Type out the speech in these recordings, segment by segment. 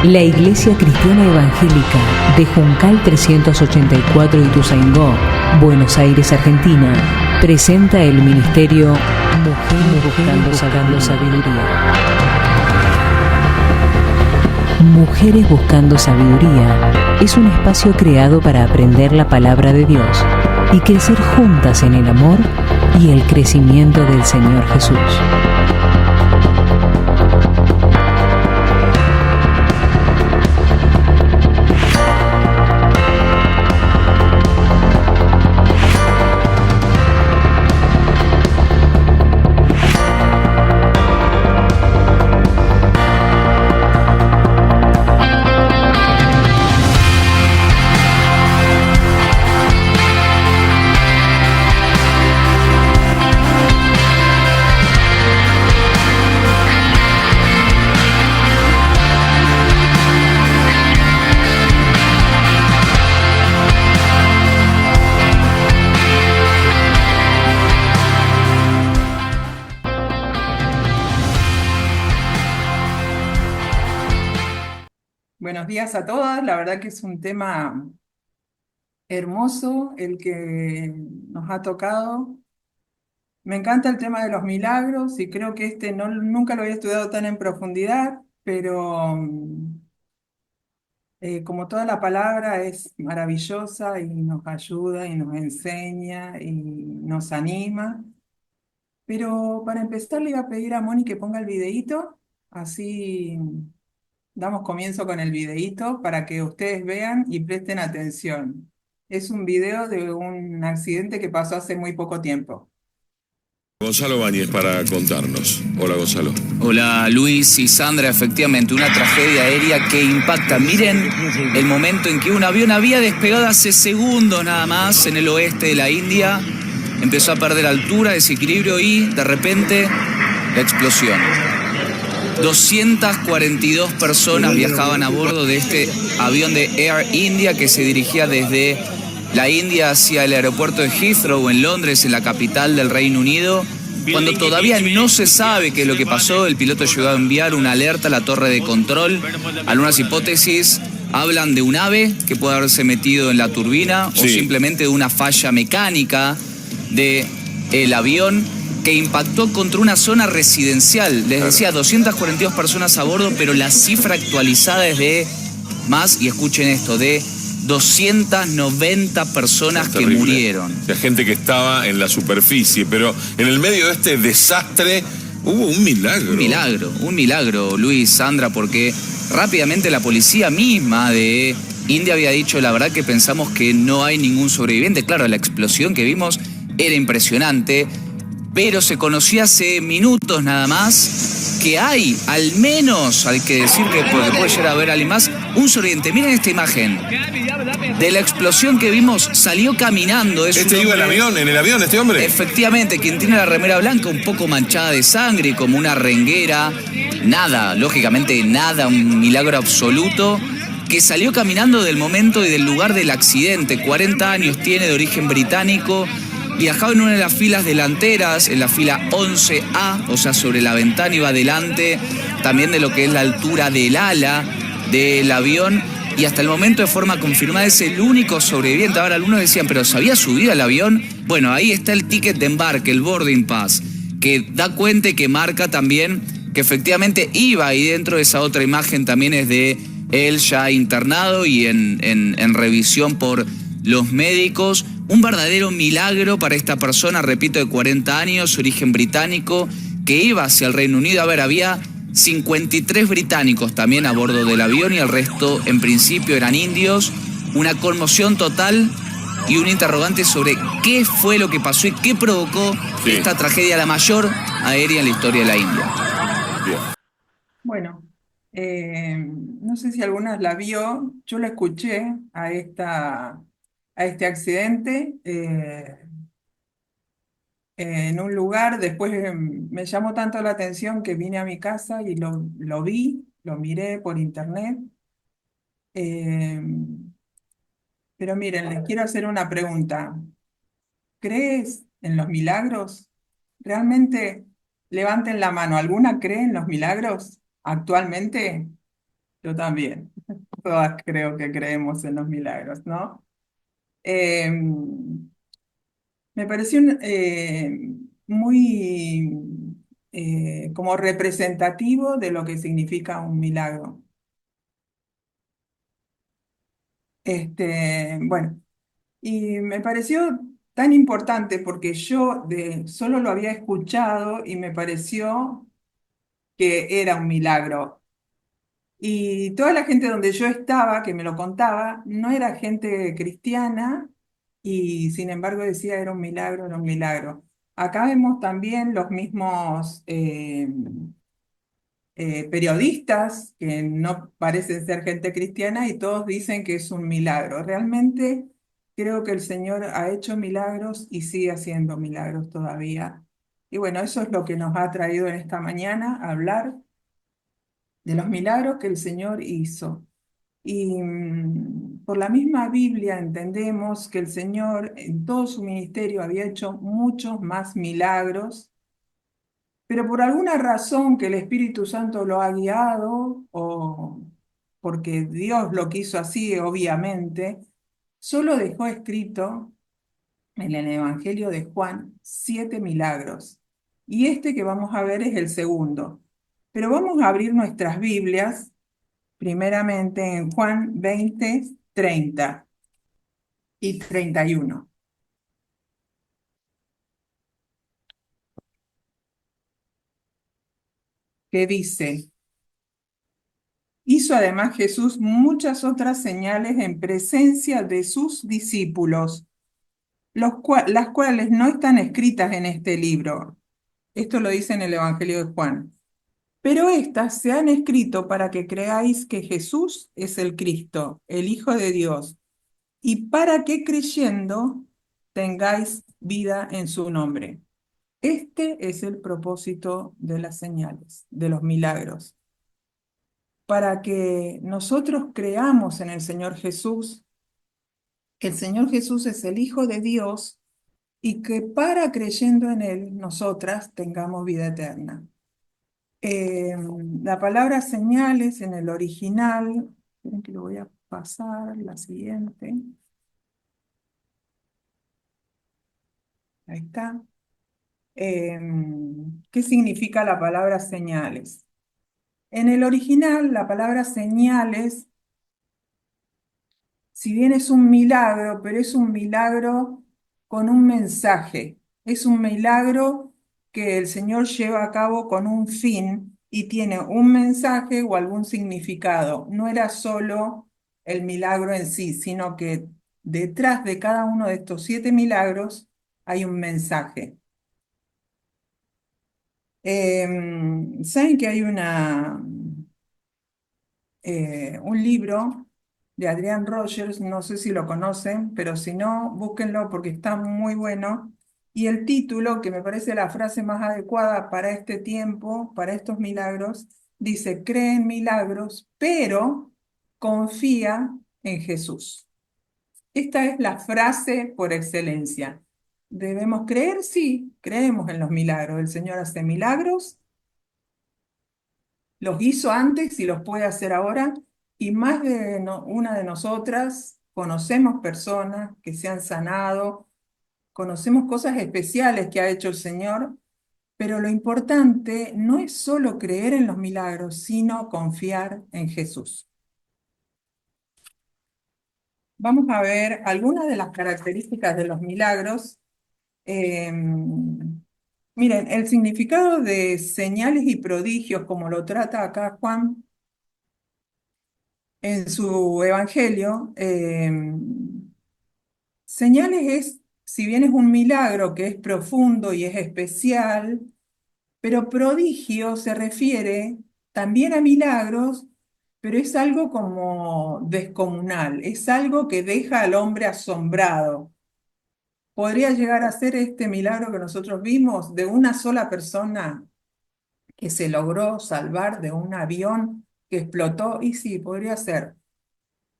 La Iglesia Cristiana Evangélica de Juncal 384 Ituzaingó, Buenos Aires, Argentina, presenta el ministerio Mujeres Buscando Sabiduría. Mujeres Buscando Sabiduría es un espacio creado para aprender la palabra de Dios y crecer juntas en el amor y el crecimiento del Señor Jesús. Buenos días a todas, la verdad que es un tema hermoso el que nos ha tocado. Me encanta el tema de los milagros y creo que nunca lo había estudiado tan en profundidad, pero como toda la palabra es maravillosa y nos ayuda y nos enseña y nos anima. Pero para empezar le iba a pedir a Moni que ponga el videíto, así damos comienzo con el videíto para que ustedes vean y presten atención. Es un video de un accidente que pasó hace muy poco tiempo. Gonzalo Báñez para contarnos. Hola, Gonzalo. Hola Luis y Sandra, efectivamente una tragedia aérea que impacta. Miren el momento en que un avión había despegado hace segundos nada más en el oeste de la India, empezó a perder altura, desequilibrio y de repente la explosión. 242 personas viajaban a bordo de este avión de Air India que se dirigía desde la India hacia el aeropuerto de Heathrow en Londres, en la capital del Reino Unido. Cuando todavía no se sabe qué es lo que pasó, el piloto llegó a enviar una alerta a la torre de control. Algunas hipótesis hablan de un ave que puede haberse metido en la turbina o simplemente de una falla mecánica del avión que impactó contra una zona residencial. Les decía, 242 personas a bordo, pero la cifra actualizada es de más, y escuchen esto, de 290 personas que murieron. La gente que estaba en la superficie, pero en el medio de este desastre hubo un milagro. Un milagro, Luis, Sandra, porque rápidamente la policía misma de India había dicho, la verdad que pensamos que no hay ningún sobreviviente. Claro, la explosión que vimos era impresionante, pero se conocía hace minutos nada más que hay, al menos, hay que decir que puede llegar a haber alguien más, un sobreviviente. Miren esta imagen. De la explosión que vimos, salió caminando. Iba en el avión, este hombre. Efectivamente, quien tiene la remera blanca un poco manchada de sangre, como una renguera. Nada, lógicamente nada, un milagro absoluto. Que salió caminando del momento y del lugar del accidente. 40 años tiene, de origen británico. Viajaba en una de las filas delanteras, en la fila 11A, o sea, sobre la ventana iba adelante, también de lo que es la altura del ala del avión, y hasta el momento de forma confirmada es el único sobreviviente. Ahora algunos decían, ¿pero se había subido al avión? Bueno, ahí está el ticket de embarque, el boarding pass, que da cuenta y que marca también que efectivamente iba, y dentro de esa otra imagen también es de él ya internado y en revisión por los médicos. Un verdadero milagro para esta persona, repito, de 40 años, origen británico, que iba hacia el Reino Unido. A ver, había 53 británicos también a bordo del avión y el resto, en principio, eran indios. Una conmoción total y un interrogante sobre qué fue lo que pasó y qué provocó esta tragedia, la mayor aérea en la historia de la India. Bueno, no sé si alguna la vio, yo la escuché a este accidente en un lugar. Después me llamó tanto la atención que vine a mi casa y lo vi, lo miré por internet. Eh, pero miren, les quiero hacer una pregunta. ¿Crees en los milagros? ¿Realmente levanten la mano? ¿Alguna cree en los milagros actualmente? Yo también. Todas creo que creemos en los milagros, ¿no? Eh, Me pareció muy como representativo de lo que significa un milagro. Bueno, y me pareció tan importante porque yo solo lo había escuchado y me pareció que era un milagro. Y toda la gente donde yo estaba, que me lo contaba, no era gente cristiana y sin embargo decía era un milagro, era un milagro. Acá vemos también los mismos periodistas que no parecen ser gente cristiana y todos dicen que es un milagro. Realmente creo que el Señor ha hecho milagros y sigue haciendo milagros todavía. Y bueno, eso es lo que nos ha traído en esta mañana, a hablar de los milagros que el Señor hizo. Y por la misma Biblia entendemos que el Señor en todo su ministerio había hecho muchos más milagros, pero por alguna razón que el Espíritu Santo lo ha guiado o porque Dios lo quiso así, obviamente, solo dejó escrito en el Evangelio de Juan 7 milagros. Y este que vamos a ver es el segundo. Pero vamos a abrir nuestras Biblias primeramente en Juan 20, 30 y 31, que dice, hizo además Jesús muchas otras señales en presencia de sus discípulos, las cuales no están escritas en este libro. Esto lo dice en el Evangelio de Juan. Pero estas se han escrito para que creáis que Jesús es el Cristo, el Hijo de Dios, y para que creyendo tengáis vida en su nombre. Este es el propósito de las señales, de los milagros, para que nosotros creamos en el Señor Jesús, que el Señor Jesús es el Hijo de Dios y que para creyendo en Él nosotras tengamos vida eterna. La palabra señales en el original, esperen que lo voy a pasar, la siguiente, ahí está. ¿Qué significa la palabra señales? En el original, la palabra señales, si bien es un milagro, pero es un milagro con un mensaje. Es un milagro que el Señor lleva a cabo con un fin y tiene un mensaje o algún significado. No era solo el milagro en sí, sino que detrás de cada uno de estos 7 milagros hay un mensaje. ¿Saben que hay un libro de Adrian Rogers? No sé si lo conocen, pero si no, búsquenlo porque está muy bueno. Y el título, que me parece la frase más adecuada para este tiempo, para estos milagros, dice, cree en milagros, pero confía en Jesús. Esta es la frase por excelencia. ¿Debemos creer? Sí, creemos en los milagros. El Señor hace milagros, los hizo antes y los puede hacer ahora, y más de una de nosotras conocemos personas que se han sanado, conocemos cosas especiales que ha hecho el Señor, pero lo importante no es solo creer en los milagros, sino confiar en Jesús. Vamos a ver algunas de las características de los milagros. Miren, el significado de señales y prodigios, como lo trata acá Juan en su evangelio, señales es, si bien es un milagro que es profundo y es especial, pero prodigio se refiere también a milagros, pero es algo como descomunal, es algo que deja al hombre asombrado. ¿Podría llegar a ser este milagro que nosotros vimos de una sola persona que se logró salvar de un avión que explotó? Y sí, podría ser,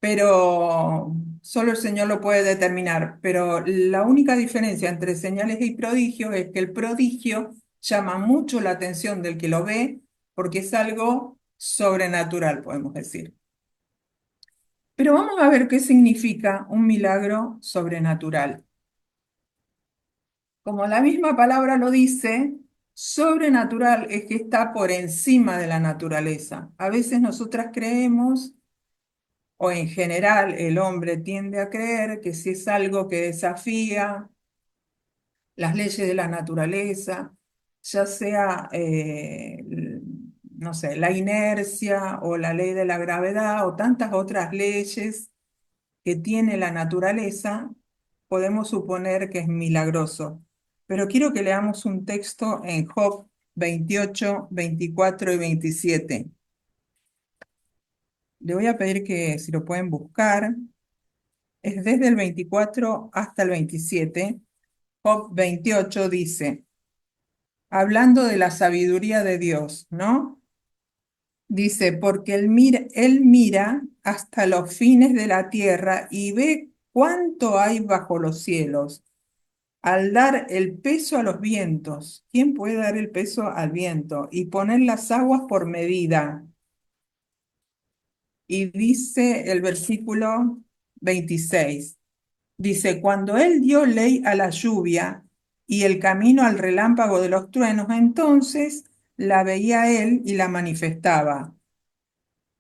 pero solo el Señor lo puede determinar. Pero la única diferencia entre señales y prodigios es que el prodigio llama mucho la atención del que lo ve porque es algo sobrenatural, podemos decir. Pero vamos a ver qué significa un milagro sobrenatural. Como la misma palabra lo dice, sobrenatural es que está por encima de la naturaleza. A veces nosotras creemos, o en general el hombre tiende a creer, que si es algo que desafía las leyes de la naturaleza, ya sea, no sé, la inercia o la ley de la gravedad o tantas otras leyes que tiene la naturaleza, podemos suponer que es milagroso. Pero quiero que leamos un texto en Job 28, 24 y 27. Le voy a pedir que si lo pueden buscar, es desde el 24 hasta el 27. Job 28 dice, hablando de la sabiduría de Dios, ¿no? Dice, porque él mira hasta los fines de la tierra y ve cuánto hay bajo los cielos. Al dar el peso a los vientos, ¿quién puede dar el peso al viento? Y poner las aguas por medida. Y dice el versículo 26, dice, cuando él dio ley a la lluvia y el camino al relámpago de los truenos, entonces la veía él y la manifestaba.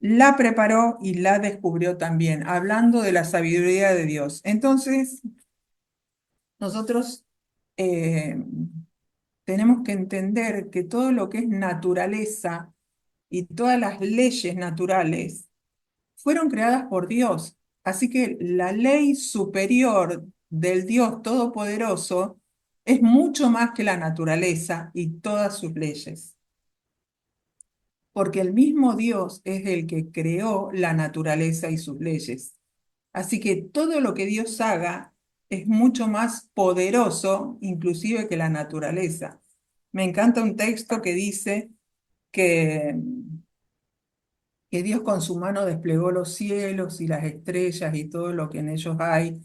La preparó y la descubrió también, hablando de la sabiduría de Dios. Entonces, nosotros eh, tenemos que entender que todo lo que es naturaleza y todas las leyes naturales fueron creadas por Dios. Así que la ley superior del Dios Todopoderoso es mucho más que la naturaleza y todas sus leyes. Porque el mismo Dios es el que creó la naturaleza y sus leyes. Así que todo lo que Dios haga es mucho más poderoso, inclusive que la naturaleza. Me encanta un texto que dice que, que Dios con su mano desplegó los cielos y las estrellas y todo lo que en ellos hay,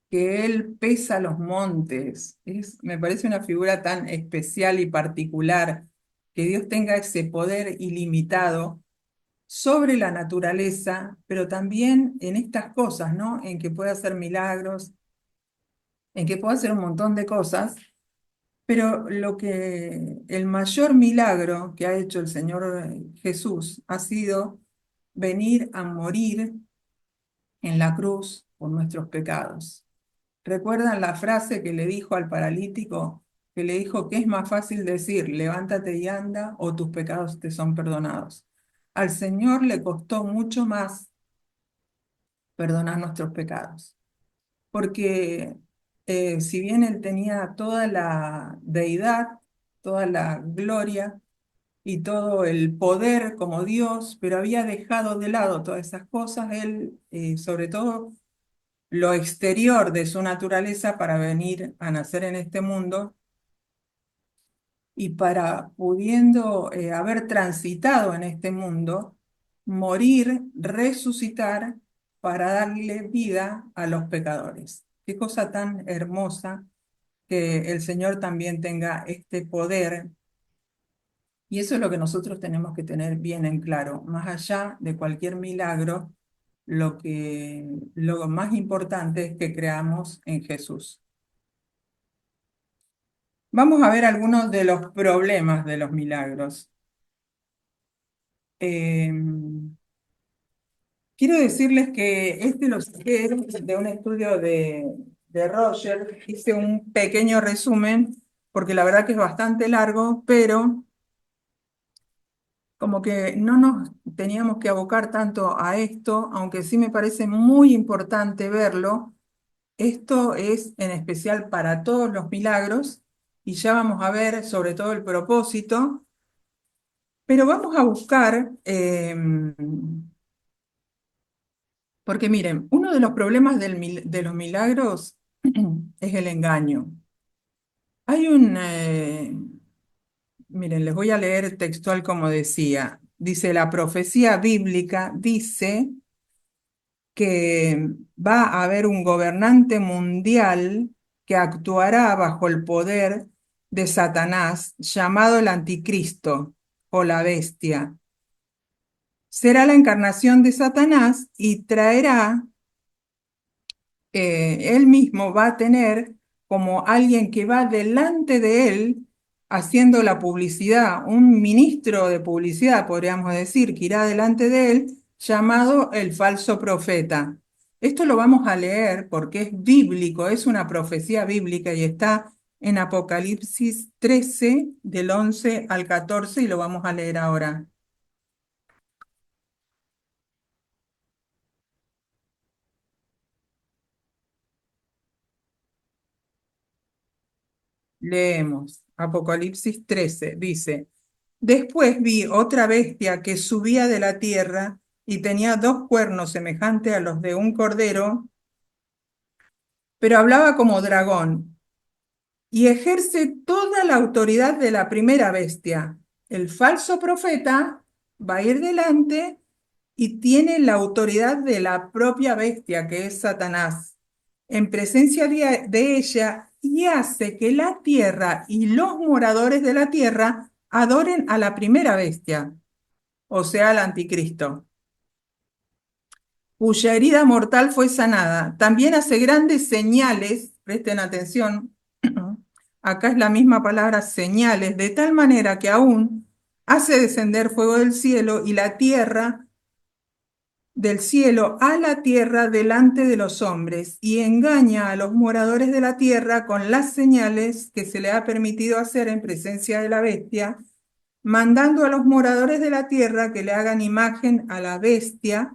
que Él pesa los montes. Me parece una figura tan especial y particular, que Dios tenga ese poder ilimitado sobre la naturaleza, pero también en estas cosas, ¿no? En que puede hacer milagros, en que puede hacer un montón de cosas, pero el mayor milagro que ha hecho el Señor Jesús ha sido venir a morir en la cruz por nuestros pecados. ¿Recuerdan la frase que le dijo al paralítico? Que le dijo que es más fácil decir, levántate y anda, o tus pecados te son perdonados. Al Señor le costó mucho más perdonar nuestros pecados, porque si bien Él tenía toda la deidad, toda la gloria y todo el poder como Dios, pero había dejado de lado todas esas cosas, Él, sobre todo lo exterior de su naturaleza, para venir a nacer en este mundo y para, pudiendo haber transitado en este mundo, morir, resucitar para darle vida a los pecadores. Qué cosa tan hermosa que el Señor también tenga este poder. Y eso es lo que nosotros tenemos que tener bien en claro. Más allá de cualquier milagro, lo más importante es que creamos en Jesús. Vamos a ver algunos de los problemas de los milagros. Eh, Quiero decirles que lo saqué de un estudio de Roger. Hice un pequeño resumen, porque la verdad que es bastante largo, pero como que no nos teníamos que abocar tanto a esto, aunque sí me parece muy importante verlo. Esto es en especial para todos los milagros, y ya vamos a ver sobre todo el propósito, pero vamos a buscar, porque miren, uno de los problemas de los milagros es el engaño. Hay miren, les voy a leer textual como decía. Dice, la profecía bíblica dice que va a haber un gobernante mundial que actuará bajo el poder de Satanás, llamado el anticristo o la bestia. será la encarnación de Satanás y traerá, él mismo va a tener como alguien que va delante de él haciendo la publicidad, un ministro de publicidad, podríamos decir, que irá delante de él, llamado el falso profeta. Esto lo vamos a leer porque es bíblico, es una profecía bíblica y está en Apocalipsis 13, del 11 al 14, y lo vamos a leer ahora. Leemos, Apocalipsis 13, dice: Después vi otra bestia que subía de la tierra y tenía dos cuernos semejantes a los de un cordero, pero hablaba como dragón y ejerce toda la autoridad de la primera bestia. El falso profeta va a ir delante y tiene la autoridad de la propia bestia, que es Satanás, en presencia de ella, y hace que la tierra y los moradores de la tierra adoren a la primera bestia, o sea, al anticristo, cuya herida mortal fue sanada. También hace grandes señales, presten atención, acá es la misma palabra señales, de tal manera que aún hace descender fuego del cielo y la tierra del cielo a la tierra delante de los hombres, y engaña a los moradores de la tierra con las señales que se le ha permitido hacer en presencia de la bestia, mandando a los moradores de la tierra que le hagan imagen a la bestia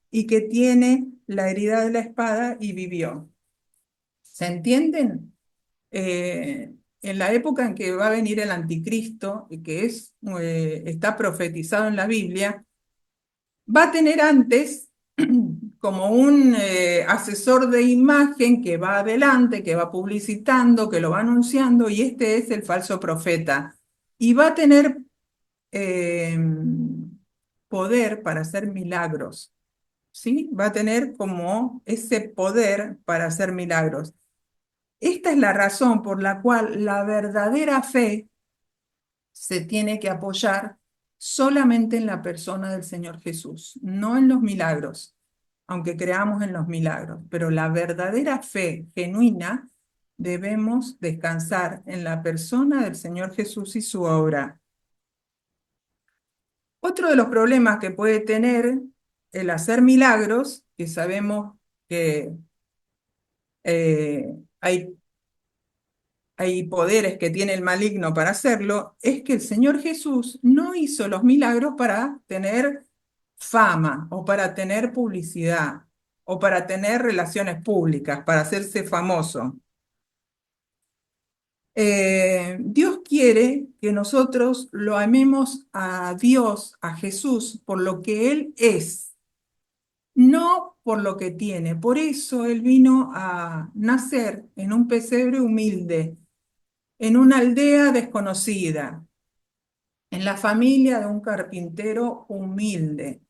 y que tiene la herida de la espada y vivió. ¿Se entienden? En la época en que va a venir el anticristo, y que está profetizado en la Biblia, va a tener antes como un asesor de imagen que va adelante, que va publicitando, que lo va anunciando, y este es el falso profeta. Y va a tener eh, poder para hacer milagros, ¿sí? Va a tener como ese poder para hacer milagros. Esta es la razón por la cual la verdadera fe se tiene que apoyar solamente en la persona del Señor Jesús, no en los milagros, aunque creamos en los milagros, pero la verdadera fe genuina debemos descansar en la persona del Señor Jesús y su obra. Otro de los problemas que puede tener el hacer milagros, que sabemos que hay poderes que tiene el maligno para hacerlo, es que el Señor Jesús no hizo los milagros para tener fama o para tener publicidad o para tener relaciones públicas, para hacerse famoso. Dios quiere que nosotros lo amemos a Dios, a Jesús, por lo que Él es, no por lo que tiene. Por eso Él vino a nacer en un pesebre humilde, en una aldea desconocida, en la familia de un carpintero humilde.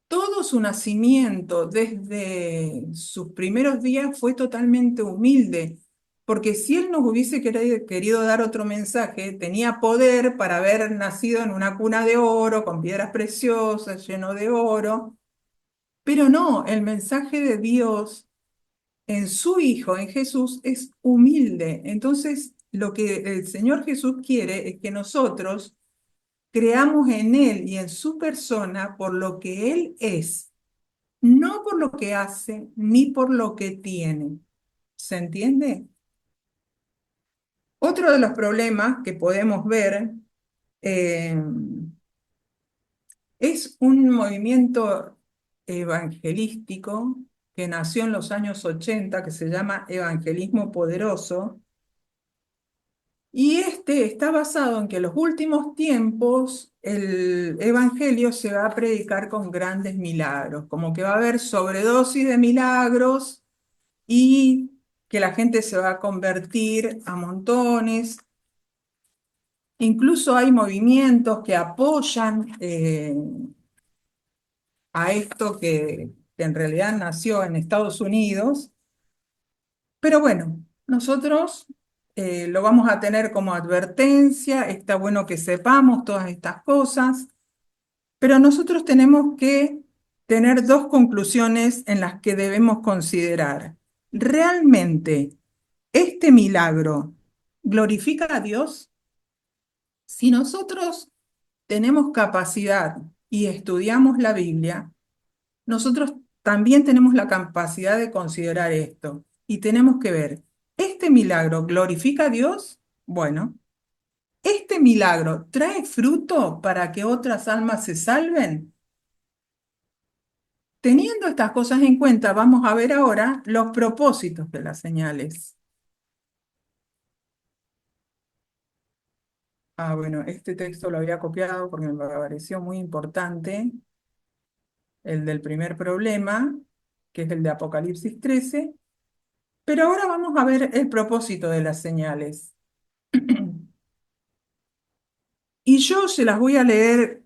Todo su nacimiento, desde sus primeros días, fue totalmente humilde, porque si él nos hubiese querido dar otro mensaje, tenía poder para haber nacido en una cuna de oro, con piedras preciosas, lleno de oro, pero no, el mensaje de Dios en su Hijo, en Jesús, es humilde. Entonces, lo que el Señor Jesús quiere es que nosotros creamos en Él y en su persona por lo que Él es, no por lo que hace ni por lo que tiene. ¿Se entiende? Otro de los problemas que podemos ver eh, es un movimiento evangelístico que nació en los años 80, que se llama Evangelismo Poderoso, y este está basado en que en los últimos tiempos el evangelio se va a predicar con grandes milagros, como que va a haber sobredosis de milagros y que la gente se va a convertir a montones. Incluso hay movimientos que apoyan a esto que en realidad nació en Estados Unidos. Pero bueno, nosotros lo vamos a tener como advertencia, está bueno que sepamos todas estas cosas. Pero nosotros tenemos que tener dos conclusiones en las que debemos considerar. ¿Realmente este milagro glorifica a Dios? Si nosotros tenemos capacidad y estudiamos la Biblia, nosotros también tenemos la capacidad de considerar esto y tenemos que ver, ¿este milagro glorifica a Dios? Bueno, ¿este milagro trae fruto para que otras almas se salven? Teniendo estas cosas en cuenta, vamos a ver ahora los propósitos de las señales. Bueno, este texto lo había copiado porque me pareció muy importante, el del primer problema, que es el de Apocalipsis 13, pero ahora vamos a ver el propósito de las señales. Y yo se las voy a leer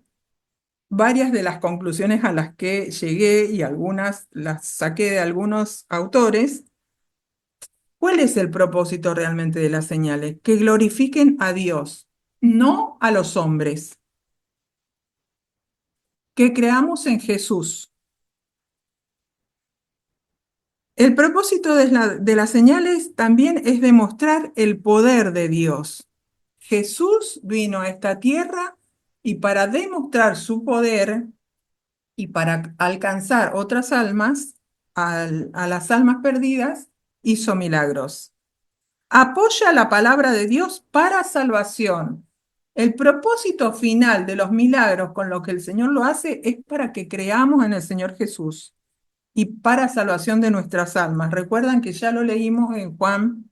varias de las conclusiones a las que llegué y algunas las saqué de algunos autores. ¿Cuál es el propósito realmente de las señales? Que glorifiquen a Dios, no a los hombres. Que creamos en Jesús. El propósito de las señales también es demostrar el poder de Dios. Jesús vino a esta tierra y para demostrar su poder y para alcanzar otras almas, a las almas perdidas, hizo milagros. Apoya la palabra de Dios para salvación. El propósito final de los milagros con lo que el Señor lo hace es para que creamos en el Señor Jesús y para salvación de nuestras almas. Recuerdan que ya lo leímos en Juan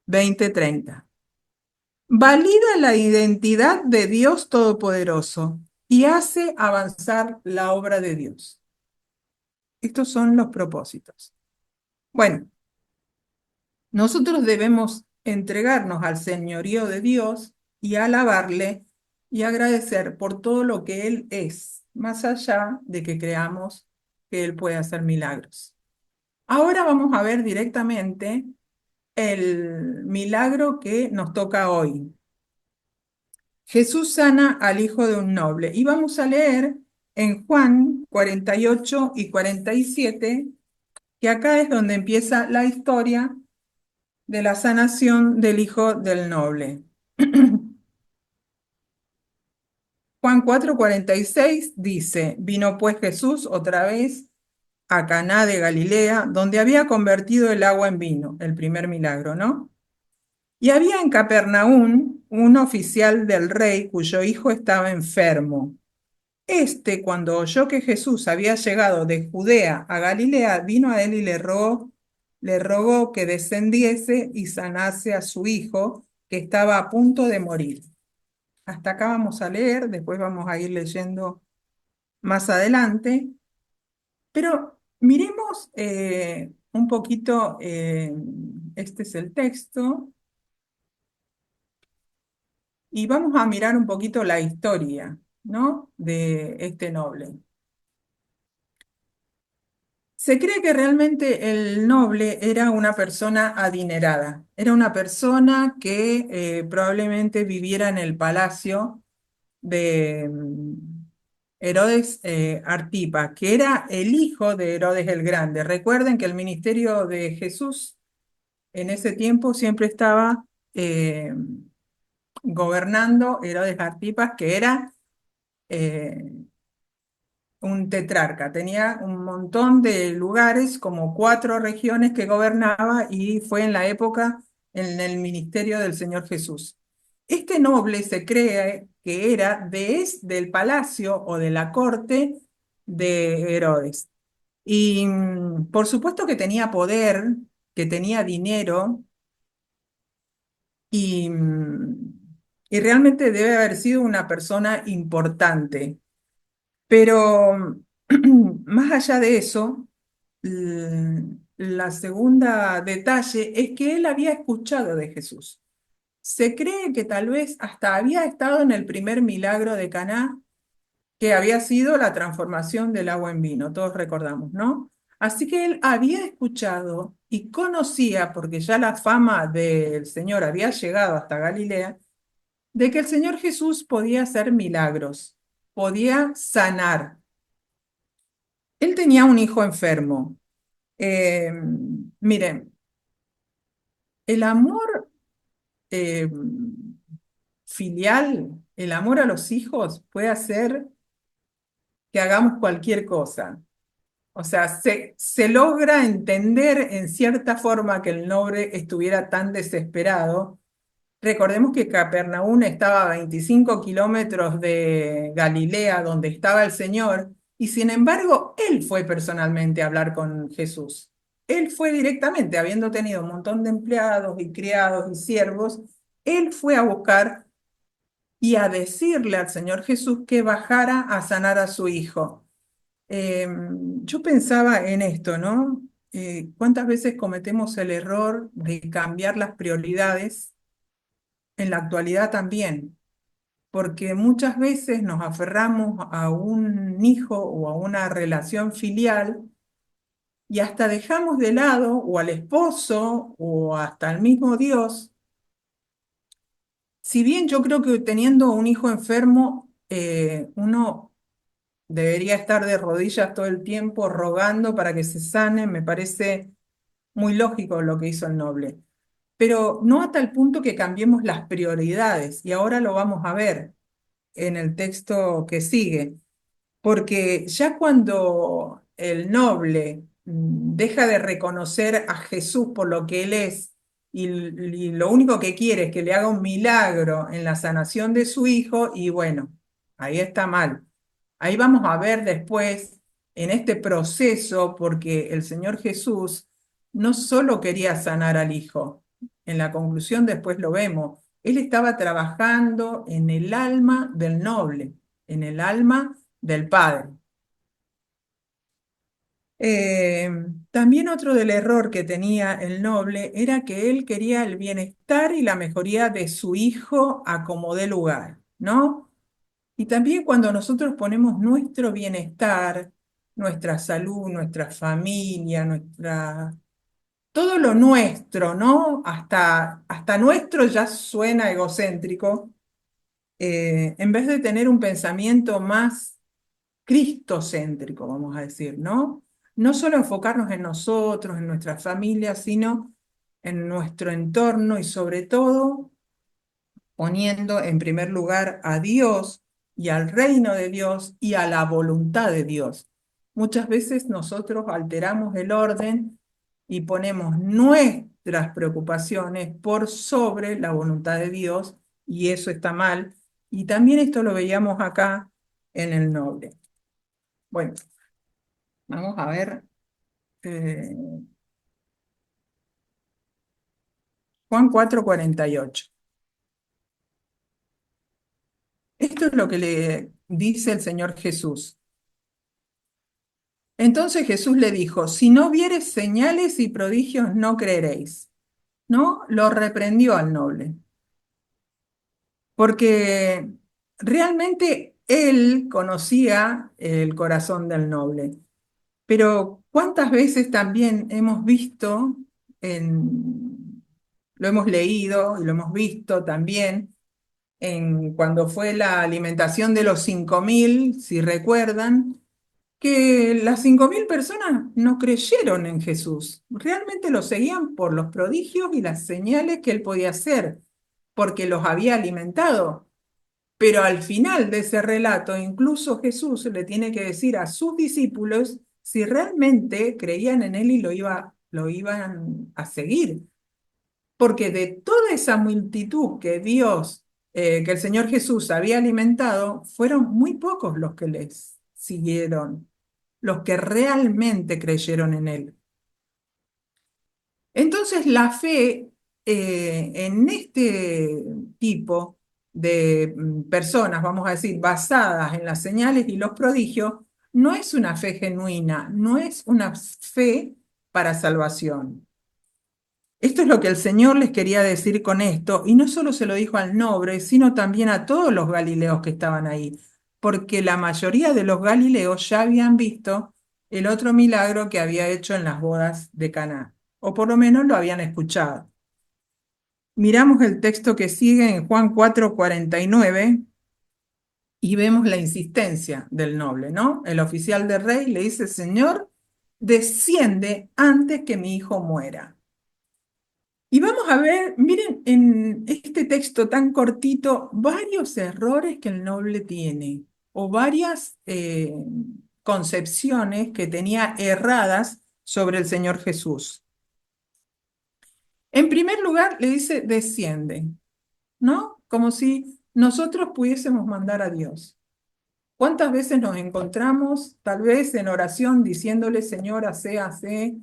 20:30. Valida la identidad de Dios Todopoderoso y hace avanzar la obra de Dios. Estos son los propósitos. Bueno, nosotros debemos entregarnos al señorío de Dios y alabarle y agradecer por todo lo que Él es, más allá de que creamos que Él puede hacer milagros. Ahora vamos a ver directamente el milagro que nos toca hoy. Jesús sana al hijo de un noble. Y vamos a leer en Juan 48 y 47, que acá es donde empieza la historia de la sanación del hijo del noble. Juan 4:46 dice, vino pues Jesús otra vez a Caná de Galilea, donde había convertido el agua en vino, el primer milagro, ¿no? Y había en Capernaum un oficial del rey cuyo hijo estaba enfermo. Cuando oyó que Jesús había llegado de Judea a Galilea, vino a él y le rogó que descendiese y sanase a su hijo, que estaba a punto de morir. Hasta acá vamos a leer, después vamos a ir leyendo más adelante, pero miremos un poquito, este es el texto, y vamos a mirar un poquito la historia, ¿no?, de este noble. Se cree que realmente el noble era una persona adinerada, era una persona que probablemente viviera en el palacio de Herodes Artipa, que era el hijo de Herodes el Grande. Recuerden que el ministerio de Jesús en ese tiempo siempre estaba gobernando Herodes Artipas, que era un tetrarca, tenía un montón de lugares, como 4 regiones que gobernaba, y fue en la época, en el ministerio del Señor Jesús. Este noble se cree que era del palacio o de la corte de Herodes. Y por supuesto que tenía poder, que tenía dinero, y, y realmente debe haber sido una persona importante. Pero más allá de eso, la segunda detalle es que él había escuchado de Jesús. Se cree que tal vez hasta había estado en el primer milagro de Caná, que había sido la transformación del agua en vino, todos recordamos, ¿no? Así que él había escuchado y conocía, porque ya la fama del Señor había llegado hasta Galilea, de que el Señor Jesús podía hacer milagros. podía sanar. Él tenía un hijo enfermo. Eh, Miren, el amor eh, filial, el amor a los hijos puede hacer que hagamos cualquier cosa. O sea, se logra entender en cierta forma que el noble estuviera tan desesperado. Recordemos que Capernaum estaba a 25 kilómetros de Galilea, donde estaba el Señor, y sin embargo, él fue personalmente a hablar con Jesús. Él fue directamente, habiendo tenido un montón de empleados y criados y siervos, él fue a buscar y a decirle al Señor Jesús que bajara a sanar a su hijo. Yo pensaba en esto, ¿no? ¿Cuántas veces cometemos el error de cambiar las prioridades en la actualidad también? Porque muchas veces nos aferramos a un hijo o a una relación filial y hasta dejamos de lado o al esposo o hasta al mismo Dios. Si bien yo creo que teniendo un hijo enfermo, uno debería estar de rodillas todo el tiempo rogando para que se sane, me parece muy lógico lo que hizo el noble. Pero no hasta el punto que cambiemos las prioridades, y ahora lo vamos a ver en el texto que sigue, porque ya cuando el noble deja de reconocer a Jesús por lo que él es, y lo único que quiere es que le haga un milagro en la sanación de su hijo, y bueno, ahí está mal. Ahí vamos a ver después en este proceso, porque el Señor Jesús no solo quería sanar al hijo, en la conclusión después lo vemos, él estaba trabajando en el alma del noble, en el alma del padre. Eh, También otro del error que tenía el noble era que él quería el bienestar y la mejoría de su hijo a como dé lugar, ¿no? Y también cuando nosotros ponemos nuestro bienestar, nuestra salud, nuestra familia, todo lo nuestro, ¿no? Hasta nuestro ya suena egocéntrico, en vez de tener un pensamiento más cristocéntrico, vamos a decir, ¿no? No solo enfocarnos en nosotros, en nuestra familia, sino en nuestro entorno y sobre todo poniendo en primer lugar a Dios y al reino de Dios y a la voluntad de Dios. Muchas veces nosotros alteramos el orden y ponemos nuestras preocupaciones por sobre la voluntad de Dios, y eso está mal. Y también esto lo veíamos acá en el noble. Bueno, vamos a ver eh, Juan 4:48. Esto es lo que le dice el Señor Jesús. Entonces Jesús le dijo, si no vieres señales y prodigios, no creeréis. ¿No? Lo reprendió al noble, porque realmente él conocía el corazón del noble. Pero ¿cuántas veces también hemos visto, lo hemos leído y lo hemos visto también, cuando fue la alimentación de los 5.000, si recuerdan, que las 5.000 personas no creyeron en Jesús, realmente lo seguían por los prodigios y las señales que él podía hacer, porque los había alimentado. Pero al final de ese relato, incluso Jesús le tiene que decir a sus discípulos si realmente creían en él y lo iban a seguir. Porque de toda esa multitud que el Señor Jesús había alimentado, fueron muy pocos los que les siguieron, los que realmente creyeron en él. Entonces la fe en este tipo de personas, vamos a decir, basadas en las señales y los prodigios, no es una fe genuina, no es una fe para salvación. Esto es lo que el Señor les quería decir con esto, y no solo se lo dijo al noble, sino también a todos los galileos que estaban ahí, porque la mayoría de los galileos ya habían visto el otro milagro que había hecho en las bodas de Caná, o por lo menos lo habían escuchado. Miramos el texto que sigue en Juan 4:49, Y vemos la insistencia del noble, ¿no? El oficial del rey le dice, Señor, desciende antes que mi hijo muera. Y vamos a ver, miren en este texto tan cortito, varios errores que el noble tiene, o varias concepciones que tenía erradas sobre el Señor Jesús. En primer lugar, le dice, desciende, ¿no? Como si nosotros pudiésemos mandar a Dios. ¿Cuántas veces nos encontramos, tal vez en oración, diciéndole, Señor, hace,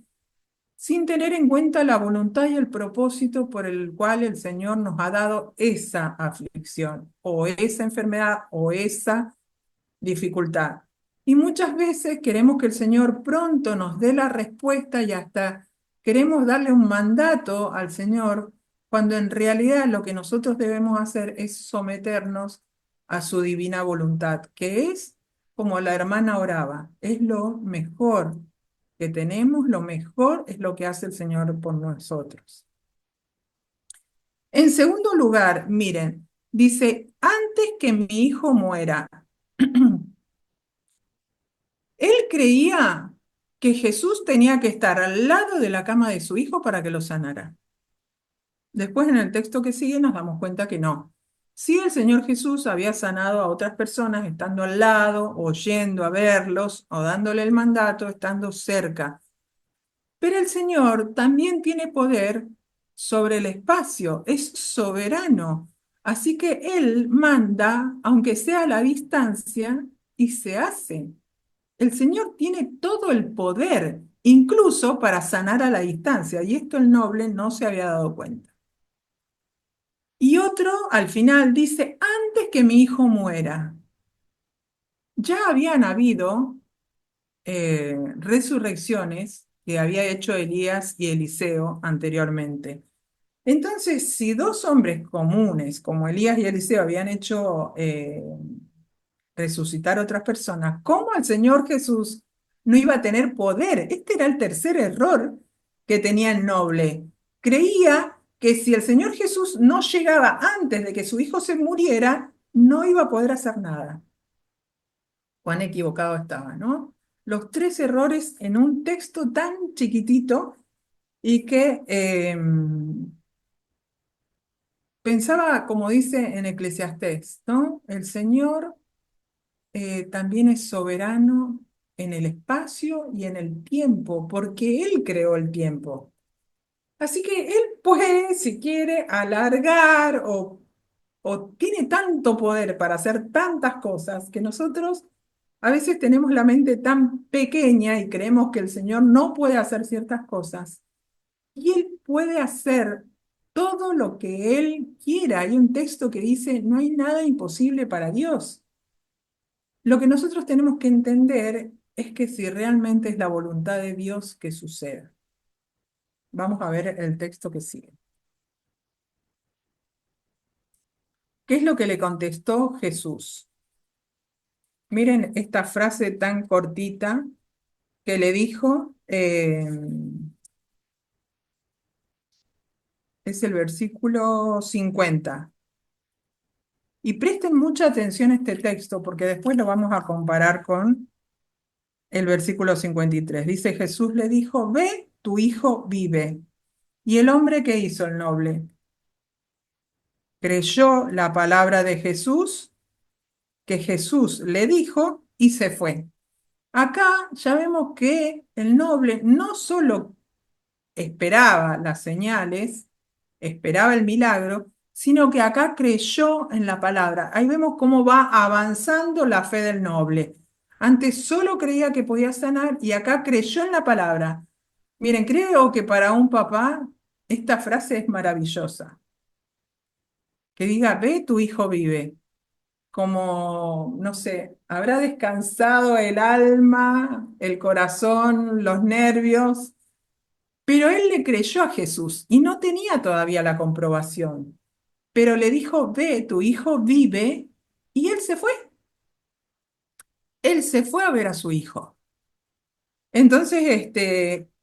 sin tener en cuenta la voluntad y el propósito por el cual el Señor nos ha dado esa aflicción, o esa enfermedad, o esa dificultad? Y muchas veces queremos que el Señor pronto nos dé la respuesta y hasta queremos darle un mandato al Señor, cuando en realidad lo que nosotros debemos hacer es someternos a su divina voluntad, que es como la hermana oraba, es lo mejor que tenemos, lo mejor es lo que hace el Señor por nosotros. En segundo lugar, miren, dice, antes que mi hijo muera. Él creía que Jesús tenía que estar al lado de la cama de su hijo para que lo sanara. Después en el texto que sigue nos damos cuenta que no. Sí, el Señor Jesús había sanado a otras personas estando al lado, o yendo a verlos, o dándole el mandato, estando cerca. Pero el Señor también tiene poder sobre el espacio, es soberano. Así que Él manda, aunque sea a la distancia, y se hace. El Señor tiene todo el poder, incluso para sanar a la distancia, y esto el noble no se había dado cuenta. Y otro, al final, dice, antes que mi hijo muera. Ya habían habido resurrecciones que había hecho Elías y Eliseo anteriormente. Entonces, si dos hombres comunes como Elías y Eliseo habían hecho resucitar a otras personas, ¿cómo el Señor Jesús no iba a tener poder? Este era el tercer error que tenía el noble. Creía que si el Señor Jesús no llegaba antes de que su hijo se muriera, no iba a poder hacer nada. Cuán equivocado estaba, ¿no? Los tres errores en un texto tan chiquitito y que pensaba, como dice en Eclesiastés, ¿no? El Señor también es soberano en el espacio y en el tiempo, porque Él creó el tiempo. Así que Él puede, si quiere, alargar o tiene tanto poder para hacer tantas cosas que nosotros a veces tenemos la mente tan pequeña y creemos que el Señor no puede hacer ciertas cosas. Y Él puede hacer todo lo que Él quiera. Hay un texto que dice, no hay nada imposible para Dios. Lo que nosotros tenemos que entender es que si realmente es la voluntad de Dios que suceda. Vamos a ver el texto que sigue. ¿Qué es lo que le contestó Jesús? Miren esta frase tan cortita que le dijo, es el versículo 50. Y presten mucha atención a este texto porque después lo vamos a comparar con el versículo 53. Dice, Jesús le dijo, ve, tu hijo vive. ¿Y el hombre qué hizo el noble? Creyó la palabra de Jesús, que Jesús le dijo, y se fue. Acá ya vemos que el noble no solo esperaba las señales, esperaba el milagro, sino que acá creyó en la palabra. Ahí vemos cómo va avanzando la fe del noble. Antes solo creía que podía sanar y acá creyó en la palabra. Miren, creo que para un papá esta frase es maravillosa. Que diga, ve, tu hijo vive. Como, no sé, habrá descansado el alma, el corazón, los nervios, pero él le creyó a Jesús y no tenía todavía la comprobación. Pero le dijo, ve, tu hijo vive, y él se fue. Él se fue a ver a su hijo. Entonces,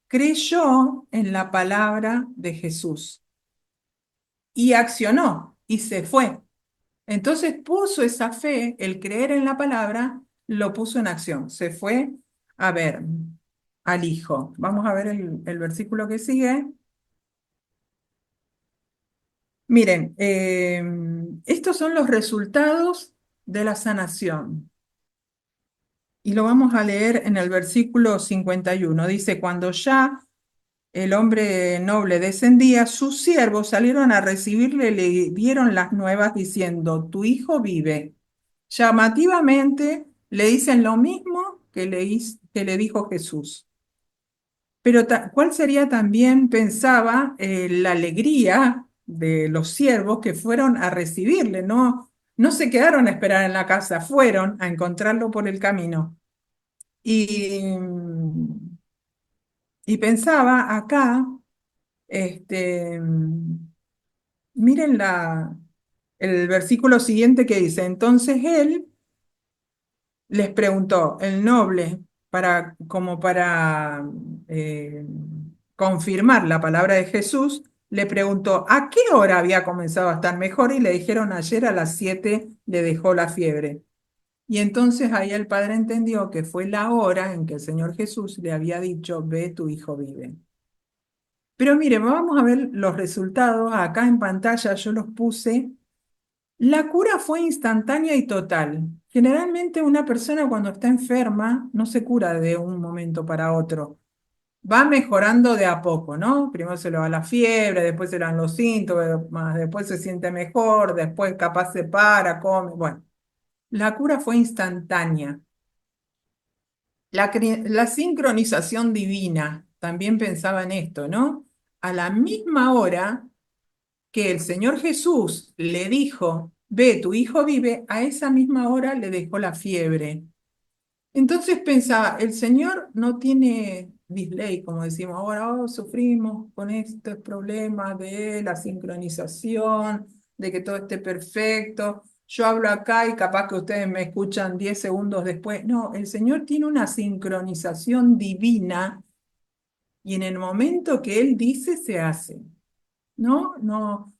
creyó en la palabra de Jesús y accionó y se fue. Entonces puso esa fe, el creer en la palabra, lo puso en acción. Se fue a ver al hijo. Vamos a ver el versículo que sigue. Miren, estos son los resultados de la sanación. Y lo vamos a leer en el versículo 51. Dice, cuando ya el hombre noble descendía, sus siervos salieron a recibirle y le dieron las nuevas diciendo, tu hijo vive. Llamativamente le dicen lo mismo que le dijo Jesús. Pero ¿cuál sería también, pensaba, la alegría de los siervos que fueron a recibirle? No se quedaron a esperar en la casa, fueron a encontrarlo por el camino. Y, y pensaba acá, este, miren el versículo siguiente que dice, entonces él les preguntó, el noble, como para confirmar la palabra de Jesús, le preguntó, ¿a qué hora había comenzado a estar mejor? Y le dijeron, ayer a las 7 le dejó la fiebre. Y entonces ahí el padre entendió que fue la hora en que el Señor Jesús le había dicho, ve, tu hijo vive. Pero mire, vamos a ver los resultados. Acá en pantalla yo los puse. La cura fue instantánea y total. Generalmente una persona cuando está enferma no se cura de un momento para otro. Va mejorando de a poco, ¿no? Primero se le va la fiebre, después se le dan los síntomas, después se siente mejor, después capaz se para, come. Bueno, la cura fue instantánea. La sincronización divina, también pensaba en esto, ¿no? A la misma hora que el Señor Jesús le dijo, ve, tu hijo vive, a esa misma hora le dejó la fiebre. Entonces pensaba, el Señor no tiene delay, como decimos ahora, sufrimos con estos problemas de la sincronización, de que todo esté perfecto. Yo hablo acá y capaz que ustedes me escuchan 10 segundos después. No, el Señor tiene una sincronización divina y en el momento que Él dice, se hace. No,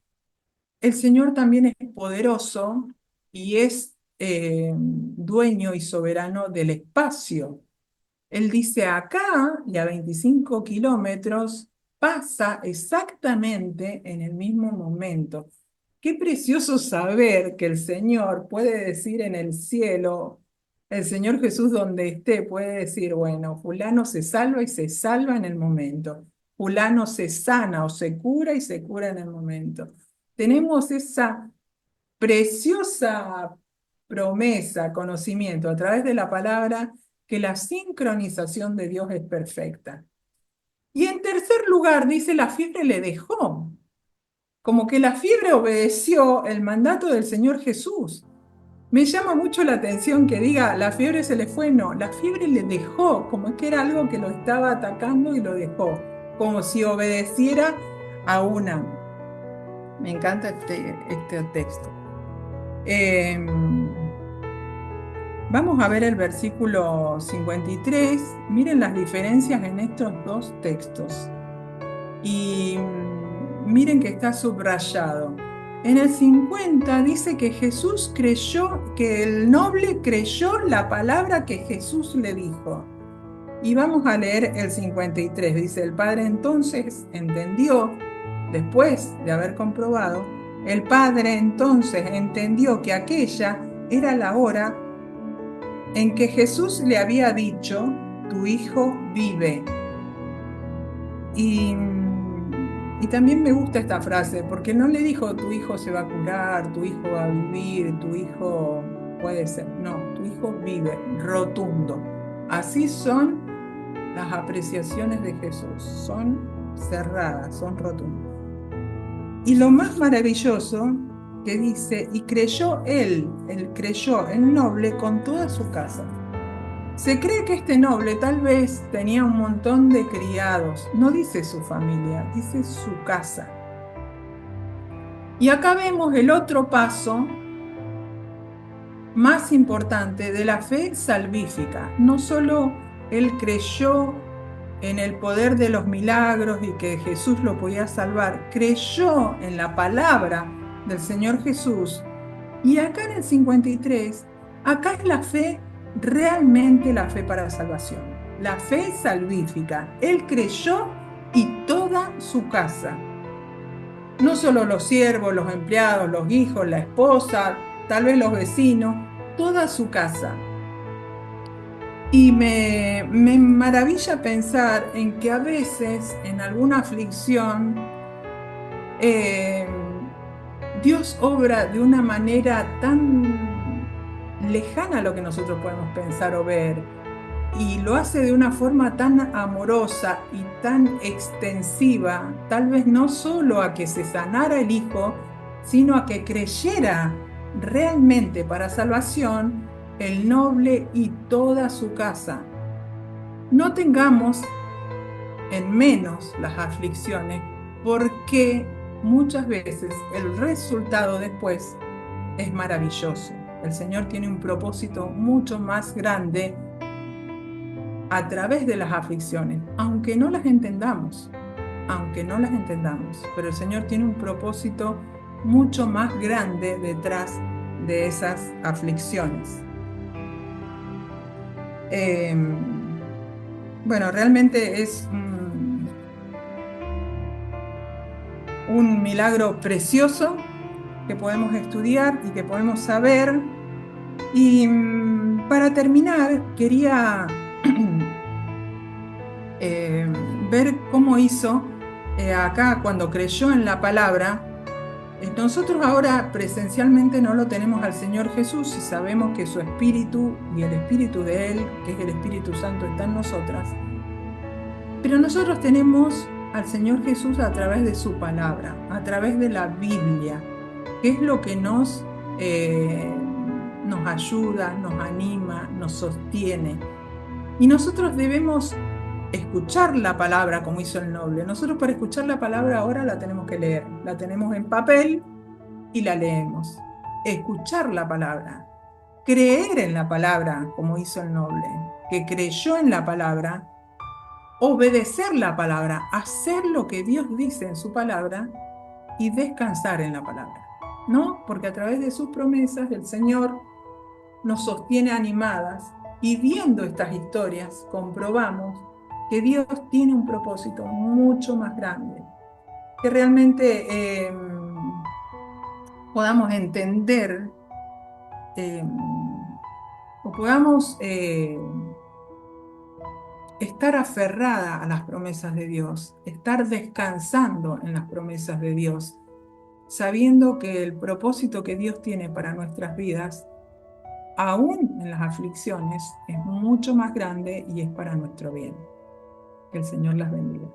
el Señor también es poderoso y es dueño y soberano del espacio. Él dice acá y a 25 kilómetros pasa exactamente en el mismo momento. Qué precioso saber que el Señor puede decir en el cielo, el Señor Jesús donde esté puede decir, bueno, fulano se salva y se salva en el momento. Fulano se sana o se cura y se cura en el momento. Tenemos esa preciosa promesa, conocimiento a través de la palabra que la sincronización de Dios es perfecta. Y en tercer lugar, dice, la fiebre le dejó. Como que la fiebre obedeció el mandato del Señor Jesús. Me llama mucho la atención que diga, la fiebre se le fue. No, la fiebre le dejó, como que era algo que lo estaba atacando y lo dejó. Como si obedeciera a una. Me encanta este texto. Vamos a ver el versículo 53. Miren las diferencias en estos dos textos. Y miren que está subrayado. En el 50 dice que Jesús creyó, que el noble creyó la palabra que Jesús le dijo. Y vamos a leer el 53. Dice, el padre entonces entendió, después de haber comprobado, el padre entonces entendió que aquella era la hora en que Jesús le había dicho, tu hijo vive. Y también me gusta esta frase, porque no le dijo, tu hijo se va a curar, tu hijo va a vivir, tu hijo puede ser. No, tu hijo vive, rotundo. Así son las apreciaciones de Jesús, son cerradas, son rotundas. Y lo más maravilloso que dice, y creyó él creyó el noble con toda su casa. Se cree que este noble tal vez tenía un montón de criados, no dice su familia, dice su casa. Y acá vemos el otro paso más importante de la fe salvífica. No solo él creyó en el poder de los milagros y que Jesús lo podía salvar, creyó en la palabra del Señor Jesús Y acá en el 53, acá es la fe, realmente la fe para salvación. La fe salvífica. Él creyó y toda su casa. No solo los siervos, los empleados, los hijos, la esposa, tal vez los vecinos, toda su casa. Y me maravilla pensar en que a veces en alguna aflicción Dios obra de una manera tan lejana a lo que nosotros podemos pensar o ver, y lo hace de una forma tan amorosa y tan extensiva, tal vez no solo a que se sanara el hijo, sino a que creyera realmente para salvación el noble y toda su casa. No tengamos en menos las aflicciones, porque muchas veces el resultado después es maravilloso. El Señor tiene un propósito mucho más grande a través de las aflicciones, aunque no las entendamos, pero el Señor tiene un propósito mucho más grande detrás de esas aflicciones. Bueno, realmente es un milagro precioso que podemos estudiar y que podemos saber. Y para terminar, quería ver cómo hizo acá cuando creyó en la palabra. Nosotros ahora presencialmente no lo tenemos al Señor Jesús y sabemos que su Espíritu y el Espíritu de Él, que es el Espíritu Santo, está en nosotras. Pero nosotros tenemos al Señor Jesús a través de su palabra, a través de la Biblia, que es lo que nos ayuda, nos anima, nos sostiene. Y nosotros debemos escuchar la palabra como hizo el noble. Nosotros para escuchar la palabra ahora la tenemos que leer. La tenemos en papel y la leemos. Escuchar la palabra. Creer en la palabra como hizo el noble, que creyó en la palabra. Obedecer la palabra, hacer lo que Dios dice en su palabra y descansar en la palabra, ¿no? Porque a través de sus promesas el Señor nos sostiene animadas, y viendo estas historias comprobamos que Dios tiene un propósito mucho más grande, que realmente podamos entender o podamos estar aferrada a las promesas de Dios, estar descansando en las promesas de Dios, sabiendo que el propósito que Dios tiene para nuestras vidas, aún en las aflicciones, es mucho más grande y es para nuestro bien. Que el Señor las bendiga.